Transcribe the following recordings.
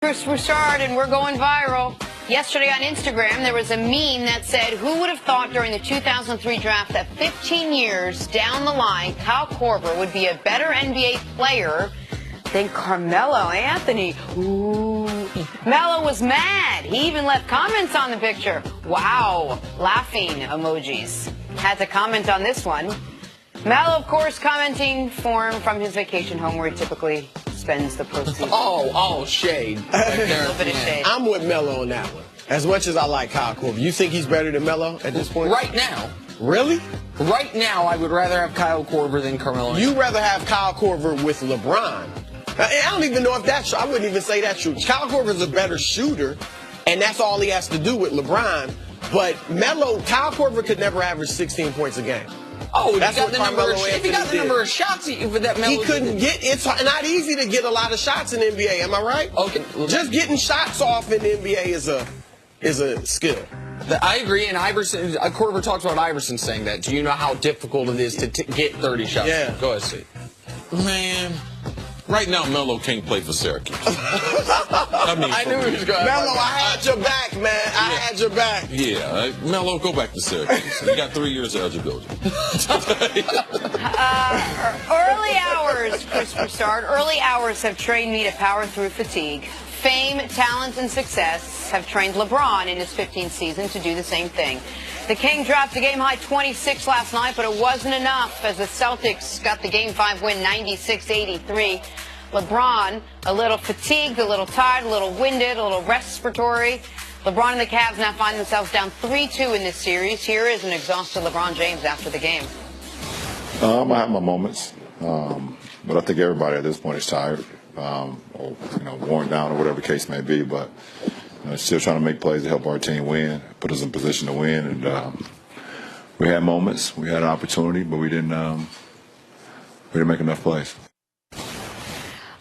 First, we're started and we're going viral. Yesterday on Instagram, there was a meme that said, who would have thought during the 2003 draft that 15 years down the line, Kyle Korver would be a better NBA player than Carmelo Anthony? Ooh. Melo was mad. He even left comments on the picture. Wow. Laughing emojis. Had to comment on this one. Melo, of course, commenting form from his vacation home where he typically spends the postseason. Oh, shade. A little bit of shade. I'm with Melo on that one. As much as I like Kyle Korver, you think he's better than Melo at this point? Right now. Really? Right now, I would rather have Kyle Korver than Carmelo. You'd rather have Kyle Korver with LeBron. I don't even know if that's true. I wouldn't even say that's true. Kyle Korver's a better shooter, and that's all he has to do with LeBron. But Kyle Korver could never average 16 points a game. Oh, that's what if he got the number of shots he couldn't get. It's not easy to get a lot of shots in the NBA. Am I right? Okay. Just getting shots off in the NBA is a skill. I agree, and Korver talks about Iverson saying that. Do you know how difficult it is to get 30 shots? Yeah. Go ahead, Steve. Man, right now Melo can't play for Syracuse. I knew he was going to. Melo, I had your back, man. I had your back. Yeah, Melo, go back to Syracuse. You got 3 years of eligibility. Early hours, Christopher Stard. Early hours have trained me to power through fatigue. Fame, talent, and success have trained LeBron in his 15th season to do the same thing. The King dropped a game-high 26 last night, but it wasn't enough as the Celtics got the Game 5 win 96-83. LeBron, a little fatigued, a little tired, a little winded, a little respiratory. LeBron and the Cavs now find themselves down 3-2 in this series. Here is an exhausted LeBron James after the game. I have my moments, but I think everybody at this point is tired, or worn down or whatever the case may be. But still trying to make plays to help our team win, put us in position to win. And we had moments, we had an opportunity, but we didn't make enough plays.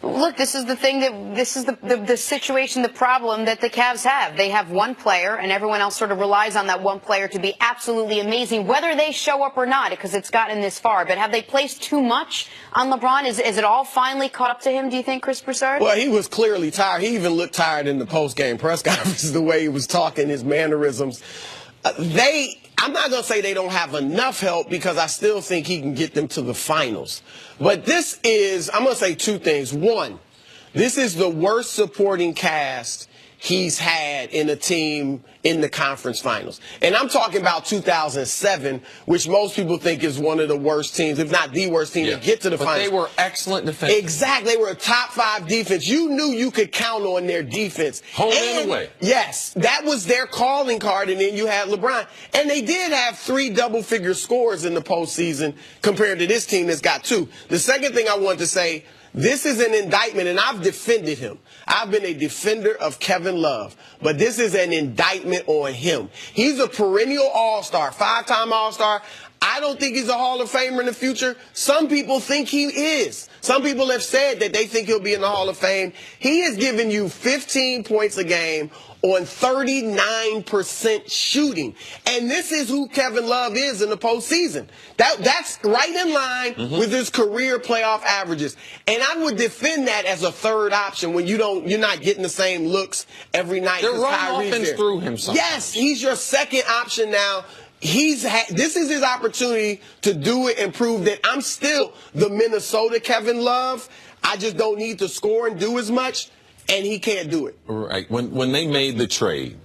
Look, this is the thing this is the situation, the problem that the Cavs have. They have one player, and everyone else sort of relies on that one player to be absolutely amazing, whether they show up or not, because it's gotten this far. But have they placed too much on LeBron? Is it all finally caught up to him, do you think, Chris Broussard? Well, he was clearly tired. He even looked tired in the post-game press conference, the way he was talking, his mannerisms. I'm not going to say they don't have enough help because I still think he can get them to the finals. But I'm going to say two things. One, this is the worst supporting cast he's had in a team in the conference finals. And I'm talking about 2007, which most people think is one of the worst teams, if not the worst team to get to the finals. But they were excellent defense. Exactly. They were a top 5 defense. You knew you could count on their defense. Home and away. Yes. That was their calling card, and then you had LeBron. And they did have 3 double-figure scores in the postseason compared to this team that's got 2. The second thing I want to say, this is an indictment, and I've defended him. I've been a defender of Kevin Love, but this is an indictment on him. He's a perennial all-star, 5-time all-star. I don't think he's a Hall of Famer in the future. Some people think he is. Some people have said that they think he'll be in the Hall of Fame. He has given you 15 points a game on 39% shooting. And this is who Kevin Love is in the postseason. That's right in line with his career playoff averages. And I would defend that as a third option when you're not getting the same looks every night. They're running offense through him sometimes. Yes, he's your second option now. This is his opportunity to do it and prove that I'm still the Minnesota Kevin Love. I just don't need to score and do as much, and he can't do it. Right. When they made the trade,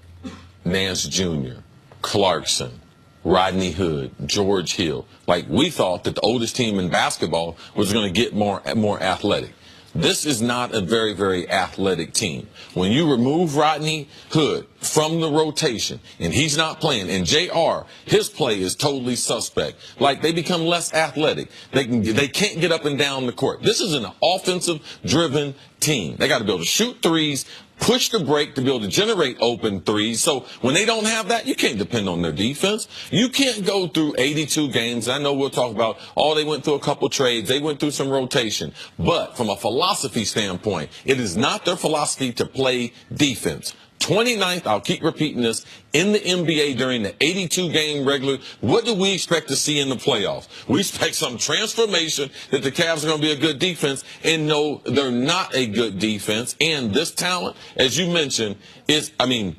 Nance Jr., Clarkson, Rodney Hood, George Hill, we thought that the oldest team in basketball was going to get more athletic. This is not a very, very athletic team. When you remove Rodney Hood from the rotation and he's not playing, and JR, his play is totally suspect. They become less athletic. They can't get up and down the court. This is an offensive-driven team. They got to be able to shoot threes, push the break to be able to generate open threes. So when they don't have that, you can't depend on their defense. You can't go through 82 games. I know we'll talk about, they went through a couple trades. They went through some rotation. But from a philosophy standpoint, it is not their philosophy to play defense. 29th, I'll keep repeating this, in the NBA during the 82-game regular. What do we expect to see in the playoffs? We expect some transformation, that the Cavs are going to be a good defense, and no, they're not a good defense. And this talent, as you mentioned, is, I mean,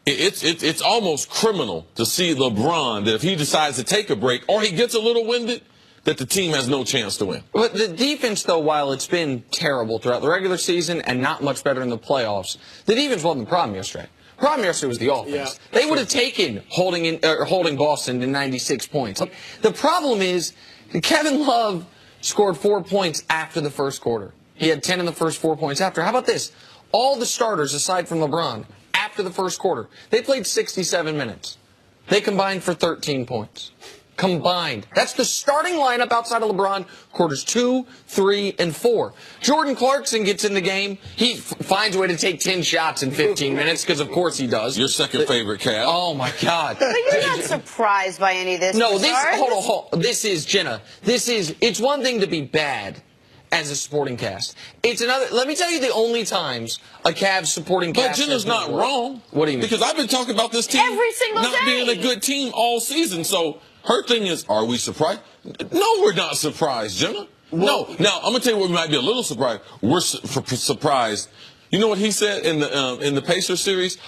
it's almost criminal to see LeBron, that if he decides to take a break or he gets a little winded, that the team has no chance to win. But the defense, though, while it's been terrible throughout the regular season and not much better in the playoffs, the defense wasn't the problem yesterday. The problem yesterday was the offense. Yeah, they would have taken holding Boston to 96 points. The problem is that Kevin Love scored 4 points after the first quarter. He had 10 in the first 4 points after. How about this? All the starters, aside from LeBron, after the first quarter, they played 67 minutes. They combined for 13 points. Combined. That's the starting lineup outside of LeBron, quarters 2, 3, and 4. Jordan Clarkson gets in the game. He finds a way to take 10 shots in 15 minutes, because of course he does. Your second favorite, Cav. Oh, my God. But you're not surprised by any of this. No, Lazard? hold on. This is, Jenna, it's one thing to be bad as a supporting cast. It's another, let me tell you the only times a Cavs supporting cast. But Jenna's not wrong. What do you mean? Because I've been talking about this team Every single not day. being a good team all season. So her thing is, are we surprised? No, we're not surprised, Jenna. No. Now, I'm going to tell you what we might be a little surprised. We're surprised. You know what he said in the Pacers series?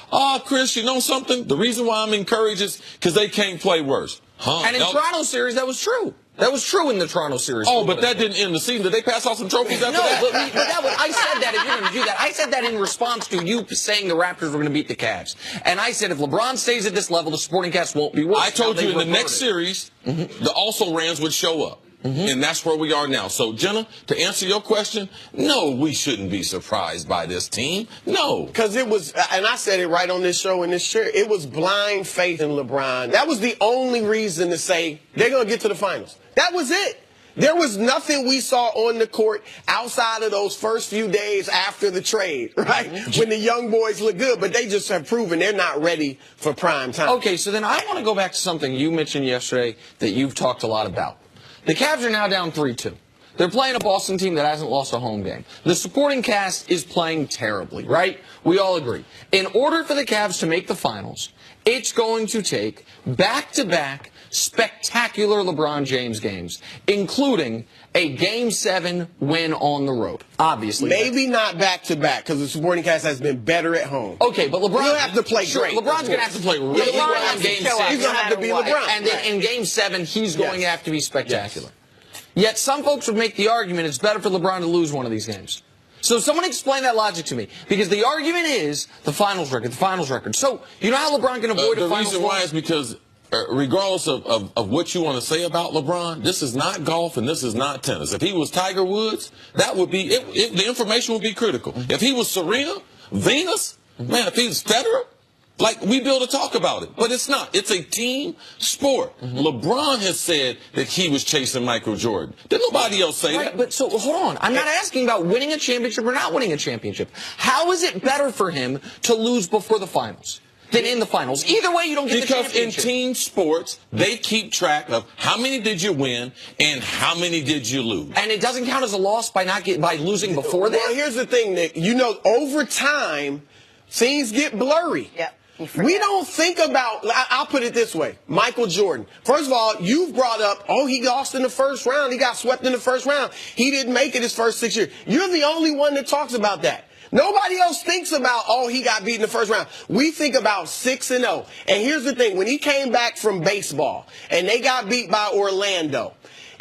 Chris, you know something? The reason why I'm encouraged is because they can't play worse. And in Toronto series, that was true. That was true in the Toronto series. Oh, but that didn't end the season. Did they pass off some trophies after that? No, but that was, I said that if you're going to do that. I said that in response to you saying the Raptors were going to beat the Cavs. And I said if LeBron stays at this level, the supporting cast won't be worse. I told you in the next series, the also-rans would show up. And that's where we are now. So, Jenna, to answer your question, no, we shouldn't be surprised by this team. No. Because it was, and I said it right on this show in this chair, it was blind faith in LeBron. That was the only reason to say they're going to get to the finals. That was it. There was nothing we saw on the court outside of those first few days after the trade, right? When the young boys look good, but they just have proven they're not ready for prime time. Okay, so then I want to go back to something you mentioned yesterday that you've talked a lot about. The Cavs are now down 3-2. They're playing a Boston team that hasn't lost a home game. The supporting cast is playing terribly, right? We all agree. In order for the Cavs to make the finals, it's going to take back-to-back spectacular LeBron James games, including a Game 7 win on the road, obviously. Maybe not back-to-back, because the supporting cast has been better at home. Okay, but LeBron... He'll have to play great. LeBron's going to have to play really LeBron well has in to Game show up. 6. He's going to have to be LeBron. And then in Game 7, he's going to have to be spectacular. Yes. Yet some folks would make the argument it's better for LeBron to lose one of these games. So someone explain that logic to me. Because the argument is the finals record. So you know how LeBron can avoid a finals The reason why is because regardless of what you want to say about LeBron, this is not golf and this is not tennis. If he was Tiger Woods, that would be the information would be critical. If he was Serena, Venus, man, if he was Federer, like, we'd be able to talk about it. But it's not. It's a team sport. LeBron has said that he was chasing Michael Jordan. Did nobody else say that? But so, hold on. I'm not asking about winning a championship or not winning a championship. How is it better for him to lose before the finals than in the finals? Either way, you don't get the championship. Because in team sports, they keep track of how many did you win and how many did you lose. And it doesn't count as a loss by losing before that? Well, here's the thing, Nick. You know, over time, things get blurry. Yep. We don't think about, I'll put it this way, Michael Jordan. First of all, you've brought up, he lost in the first round. He got swept in the first round. He didn't make it his first 6 years. You're the only one that talks about that. Nobody else thinks about, he got beat in the first round. We think about 6-0. And here's the thing, when he came back from baseball and they got beat by Orlando,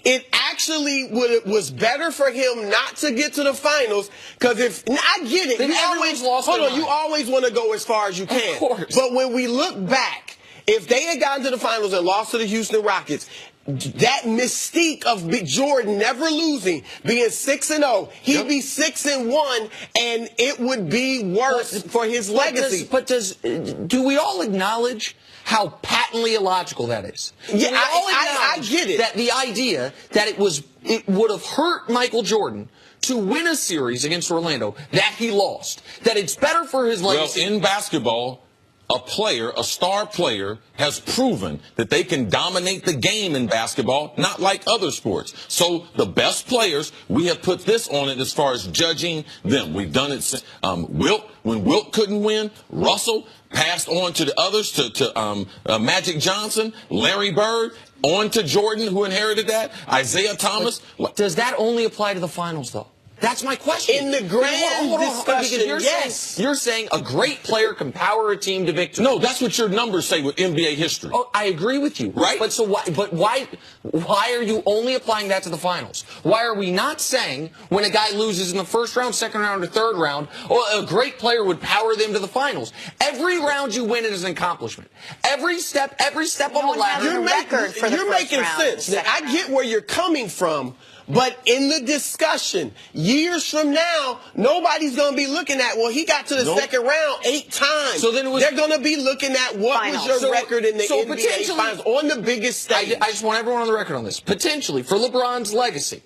it actually was better for him not to get to the finals, because I get it. You always want to go as far as you can. Of course. But when we look back, if they had gotten to the finals and lost to the Houston Rockets, that mystique of Jordan never losing, being 6-0, he'd be 6-1, and it would be worse for his legacy. Do we all acknowledge how patently illogical that is? Yeah, I get it. That the idea that it would have hurt Michael Jordan to win a series against Orlando that he lost, that it's better for his legacy. Well, in basketball, a player, a star player, has proven that they can dominate the game in basketball, not like other sports. So the best players, we have put this on it as far as judging them. We've done it since Wilt. When Wilt couldn't win, Russell passed on to the others, to Magic Johnson, Larry Bird, on to Jordan, who inherited that, Isaiah Thomas. Does that only apply to the finals, though? That's my question. In the grand discussion, because you're saying a great player can power a team to victory. No, that's what your numbers say with NBA history. Oh, I agree with you. Right? But so why? But why are you only applying that to the finals? Why are we not saying when a guy loses in the first round, second round, or third round, a great player would power them to the finals? Every round you win it is an accomplishment. Every step on the ladder. You're making sense. Now, I get where you're coming from. But in the discussion, years from now, nobody's going to be looking at, well, he got to the second round 8 times. So then they're going to be looking at what was your record in the NBA Finals on the biggest stage. I just want everyone on the record on this. Potentially, for LeBron's legacy,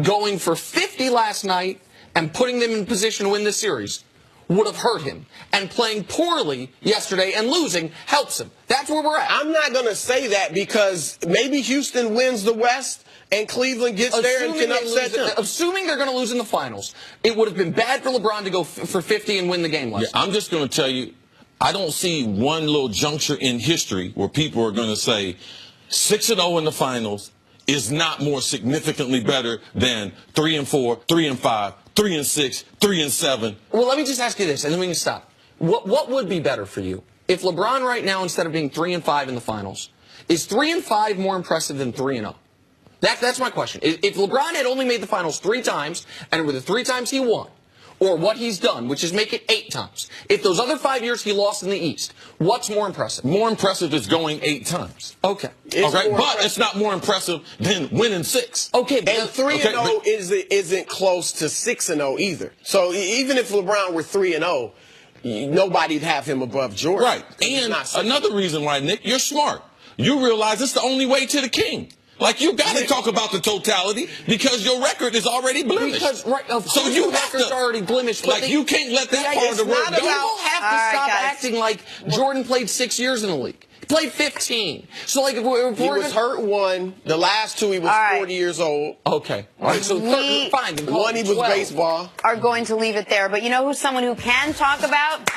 going for 50 last night and putting them in position to win the series would have hurt him. And playing poorly yesterday and losing helps him. That's where we're at. I'm not going to say that because maybe Houston wins the West and Cleveland gets there and can upset them. Assuming they're going to lose in the finals, it would have been bad for LeBron to go for 50 and win the game last night. I'm just going to tell you, I don't see one little juncture in history where people are going to say 6-0 in the finals is not more significantly better than 3-4, 3-5, 3-6, 3-7. Well, let me just ask you this, and then we can stop. What would be better for you if LeBron right now, instead of being 3-5 in the finals, is 3-5 more impressive than 3-0? That's my question. If LeBron had only made the finals 3 times, and with the 3 times he won, or what he's done, which is make it 8 times, if those other 5 years he lost in the East, what's more impressive? More impressive is going 8 times. Okay. But it's not more impressive than winning 6. Okay. And 3-0 isn't close to 6-0 either. So even if LeBron were 3-0, nobody'd have him above Jordan. Right. And another reason why, Nick, you're smart. You realize it's the only way to the king. Like, you got to talk about the totality because your record is already blemished. So you record's already blemished. Like, you can't let that part of the work go. People have to stop acting like Jordan played 6 years in the league. He played 15. So, like, if he was hurt 1. The last 2, he was 40 years old. Okay. All right. So, fine. 1, he was baseball. Are going to leave it there. But you know who's someone who can talk about